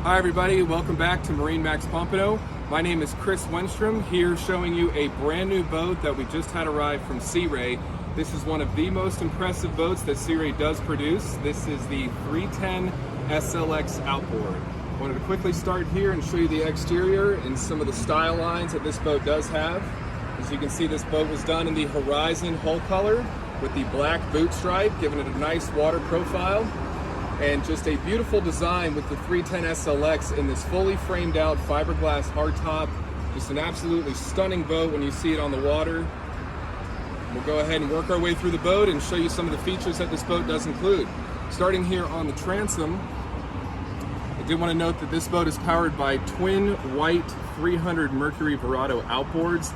Hi everybody, welcome back to MarineMax Pompano. My name is Chris Wenstrom, here showing you a brand new boat that we just had arrived from Sea Ray. This is one of the most impressive boats that Sea Ray does produce. This is the 310 SLX outboard. I wanted to quickly start here and show you the exterior and some of the style lines that this boat does have. As you can see, this boat was done in the Horizon hull color with the black boot stripe, giving it a nice water profile. And just a beautiful design with the 310 SLX in this fully framed out fiberglass hardtop. Just an absolutely stunning boat when you see it on the water. We'll go ahead and work our way through the boat and show you some of the features that this boat does include. Starting here on the transom, I do want to note that this boat is powered by twin white 300 Mercury Verado outboards.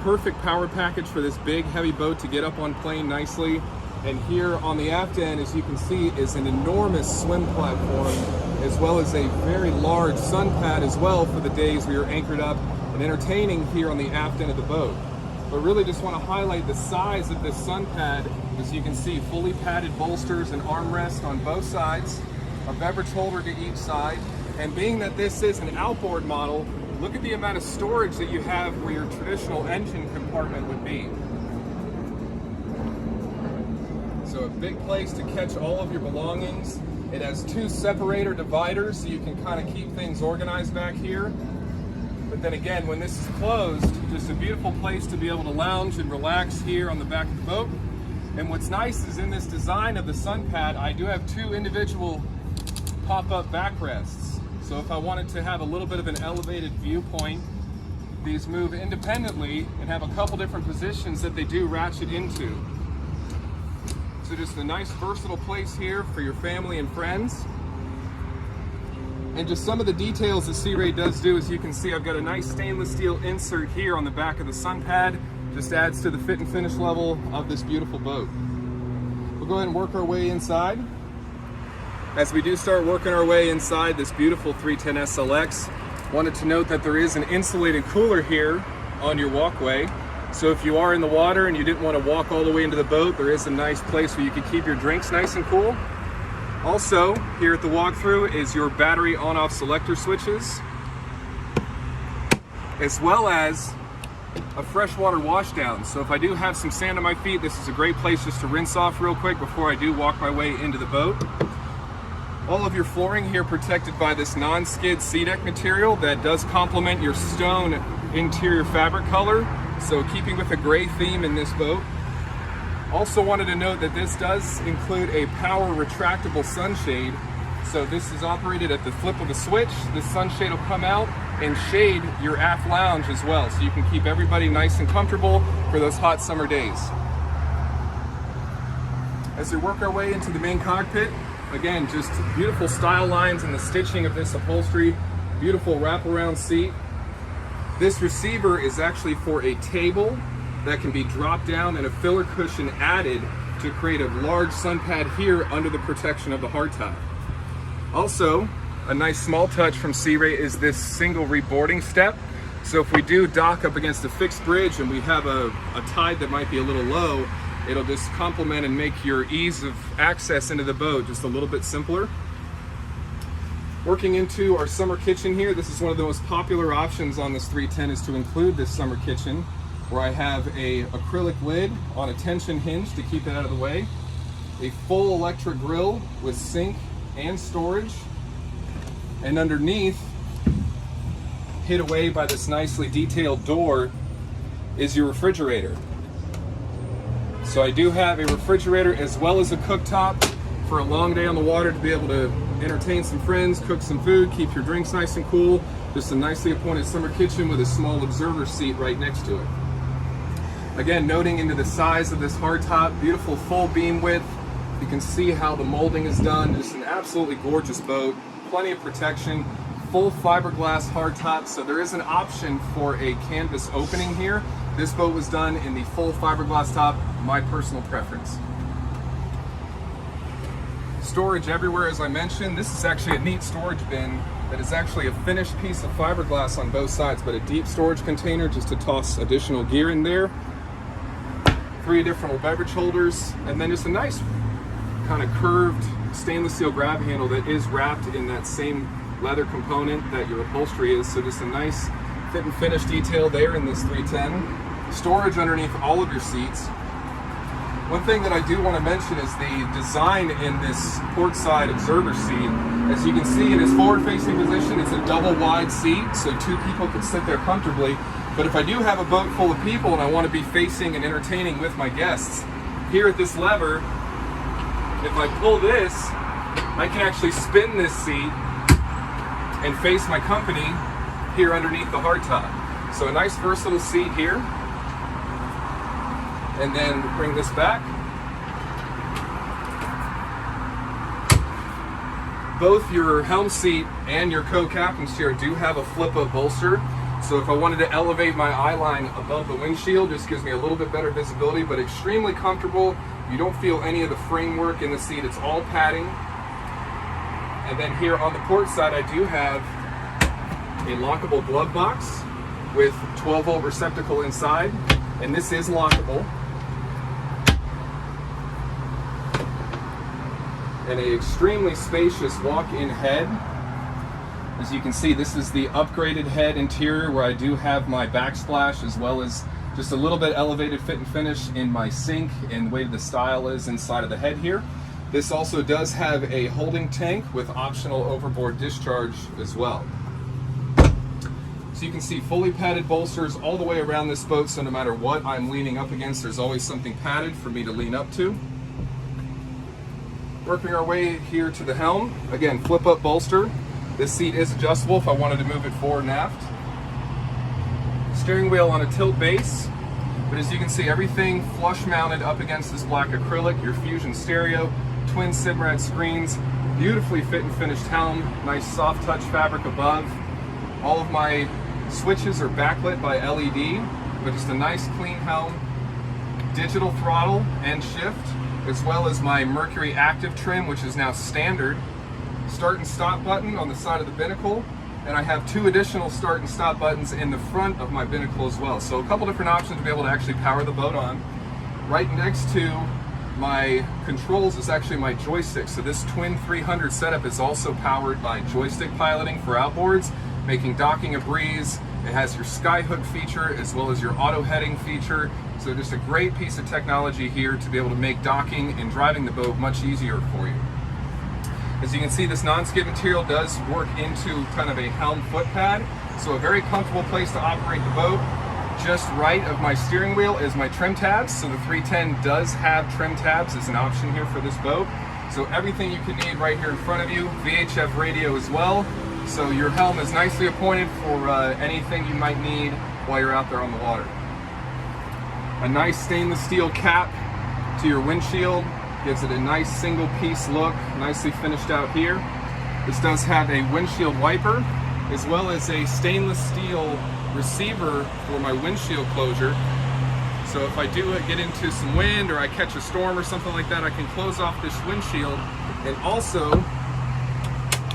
Perfect power package for this big heavy boat to get up on plane nicely. And here on the aft end, as you can see, is an enormous swim platform, as well as a very large sun pad as well for the days we are anchored up and entertaining here on the aft end of the boat. But really just want to highlight the size of this sun pad. As you can see, fully padded bolsters and armrests on both sides, a beverage holder to each side. And being that this is an outboard model, look at the amount of storage that you have where your traditional engine compartment would be. So a big place to catch all of your belongings. It has two separator dividers so you can kind of keep things organized back here. But then again, when this is closed, just a beautiful place to be able to lounge and relax here on the back of the boat. And what's nice is in this design of the sun pad, I do have two individual pop-up backrests. So if I wanted to have a little bit of an elevated viewpoint, these move independently and have a couple different positions that they do ratchet into. So just a nice versatile place here for your family and friends. And just some of the details that Sea Ray does do, as you can see, I've got a nice stainless steel insert here on the back of the sun pad. Just adds to the fit and finish level of this beautiful boat. We'll go ahead and work our way inside. As we do start working our way inside this beautiful 310 SLX, wanted to note that there is an insulated cooler here on your walkway. So if you are in the water and you didn't want to walk all the way into the boat, there is a nice place where you can keep your drinks nice and cool. Also, here at the walkthrough is your battery on-off selector switches, as well as a freshwater washdown. So if I do have some sand on my feet, this is a great place just to rinse off real quick before I do walk my way into the boat. All of your flooring here protected by this non-skid SeaDek material that does complement your stone interior fabric color. So keeping with a gray theme in this boat. Also wanted to note that this does include a power retractable sunshade. So this is operated at the flip of a switch. This sunshade will come out and shade your aft lounge as well. So you can keep everybody nice and comfortable for those hot summer days. As we work our way into the main cockpit, again, just beautiful style lines in the stitching of this upholstery. Beautiful wraparound seat. This receiver is actually for a table that can be dropped down and a filler cushion added to create a large sun pad here under the protection of the hardtop. Also, a nice small touch from Sea Ray is this single reboarding step. So if we do dock up against a fixed bridge and we have a tide that might be a little low, it'll just complement and make your ease of access into the boat just a little bit simpler. Working into our summer kitchen here, this is one of the most popular options on this 310 is to include this summer kitchen, where I have a acrylic lid on a tension hinge to keep it out of the way, a full electric grill with sink and storage, and underneath, hid away by this nicely detailed door, is your refrigerator. So I do have a refrigerator as well as a cooktop for a long day on the water to be able to entertain some friends, cook some food, keep your drinks nice and cool. Just a nicely appointed summer kitchen with a small observer seat right next to it. Again, noting into the size of this hardtop, beautiful full beam width. You can see how the molding is done. Just an absolutely gorgeous boat. Plenty of protection, full fiberglass hardtop. So there is an option for a canvas opening here. This boat was done in the full fiberglass top, my personal preference. Storage everywhere, as I mentioned. This is actually a neat storage bin that is actually a finished piece of fiberglass on both sides, but a deep storage container just to toss additional gear in there. 3 different beverage holders, and then just a nice kind of curved stainless steel grab handle that is wrapped in that same leather component that your upholstery is. So just a nice fit and finish detail there in this 310. Storage underneath all of your seats. One thing that I do want to mention is the design in this port side observer seat. As you can see, in its forward-facing position, it's a double wide seat, so 2 people could sit there comfortably. But if I do have a boat full of people and I want to be facing and entertaining with my guests, here at this lever, if I pull this, I can actually spin this seat and face my company here underneath the hardtop. So a nice versatile seat here. And then bring this back. Both your helm seat and your co-captain's chair do have a flip-up bolster. So if I wanted to elevate my eye line above the windshield, just gives me a little bit better visibility, but extremely comfortable. You don't feel any of the framework in the seat, it's all padding. And then here on the port side, I do have a lockable glove box with 12-volt receptacle inside, and this is lockable. And an extremely spacious walk-in head. As you can see, this is the upgraded head interior where I do have my backsplash as well as just a little bit elevated fit and finish in my sink and the way the style is inside of the head here. This also does have a holding tank with optional overboard discharge as well. So you can see fully padded bolsters all the way around this boat, so no matter what I'm leaning up against, there's always something padded for me to lean up to. Working our way here to the helm, again, flip up bolster. This seat is adjustable if I wanted to move it forward and aft. Steering wheel on a tilt base, but as you can see, everything flush mounted up against this black acrylic, your Fusion stereo, twin Simrad screens, beautifully fit and finished helm, nice soft touch fabric above. All of my switches are backlit by LED, but just a nice clean helm, digital throttle and shift, as well as my Mercury Active trim, which is now standard. Start and stop button on the side of the binnacle, and I have 2 additional start and stop buttons in the front of my binnacle as well. So a couple different options to be able to actually power the boat on. Right next to my controls is actually my joystick. So this twin 300 setup is also powered by joystick piloting for outboards, making docking a breeze. It has your skyhook feature as well as your auto heading feature. So just a great piece of technology here to be able to make docking and driving the boat much easier for you. As you can see, this non-skid material does work into kind of a helm foot pad, so a very comfortable place to operate the boat. Just right of my steering wheel is my trim tabs, so the 310 does have trim tabs as an option here for this boat. So everything you can need right here in front of you, VHF radio as well, so your helm is nicely appointed for anything you might need while you're out there on the water. A nice stainless steel cap to your windshield gives it a nice single piece look, nicely finished out here. This does have a windshield wiper as well as a stainless steel receiver for my windshield closure. So if I do get into some wind or I catch a storm or something like that, I can close off this windshield and also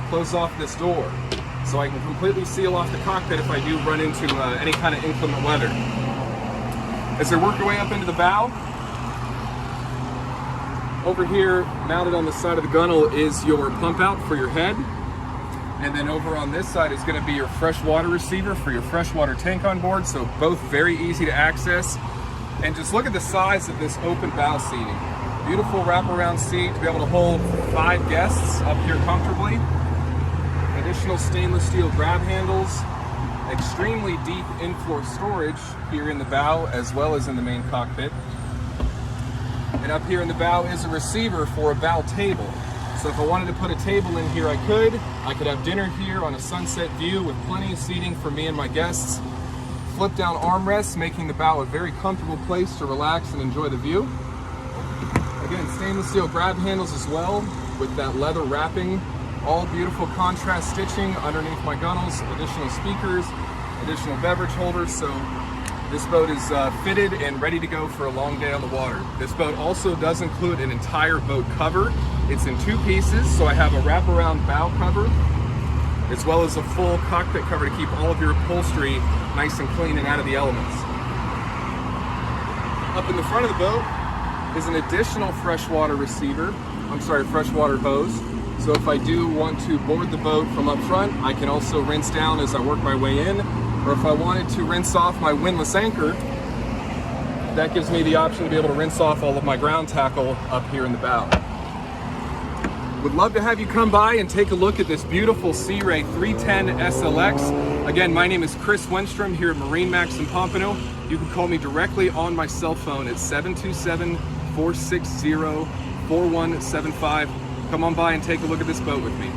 close off this door. So I can completely seal off the cockpit if I do run into any kind of inclement weather. As I work your way up into the bow, over here, mounted on the side of the gunnel, is your pump out for your head. And then over on this side is going to be your freshwater receiver for your freshwater tank on board. So both very easy to access. And just look at the size of this open bow seating. Beautiful wraparound seat to be able to hold 5 guests up here comfortably. Additional stainless steel grab handles. Extremely deep in-floor storage here in the bow as well as in the main cockpit. And up here in the bow is a receiver for a bow table. So if I wanted to put a table in here, I could have dinner here on a sunset view with plenty of seating for me and my guests. Flip down armrests, making the bow a very comfortable place to relax and enjoy the view. Again, stainless steel grab handles as well with that leather wrapping. All beautiful contrast stitching underneath my gunnels, additional speakers, additional beverage holders. So this boat is fitted and ready to go for a long day on the water. This boat also does include an entire boat cover. It's in 2 pieces, so I have a wraparound bow cover as well as a full cockpit cover to keep all of your upholstery nice and clean and out of the elements. Up in the front of the boat is an additional freshwater hose. So if I do want to board the boat from up front, I can also rinse down as I work my way in. Or if I wanted to rinse off my windlass anchor, that gives me the option to be able to rinse off all of my ground tackle up here in the bow. Would love to have you come by and take a look at this beautiful Sea Ray 310 SLX. Again, my name is Chris Wenstrom here at MarineMax in Pompano. You can call me directly on my cell phone at 727-460-4175. Come on by and take a look at this boat with me.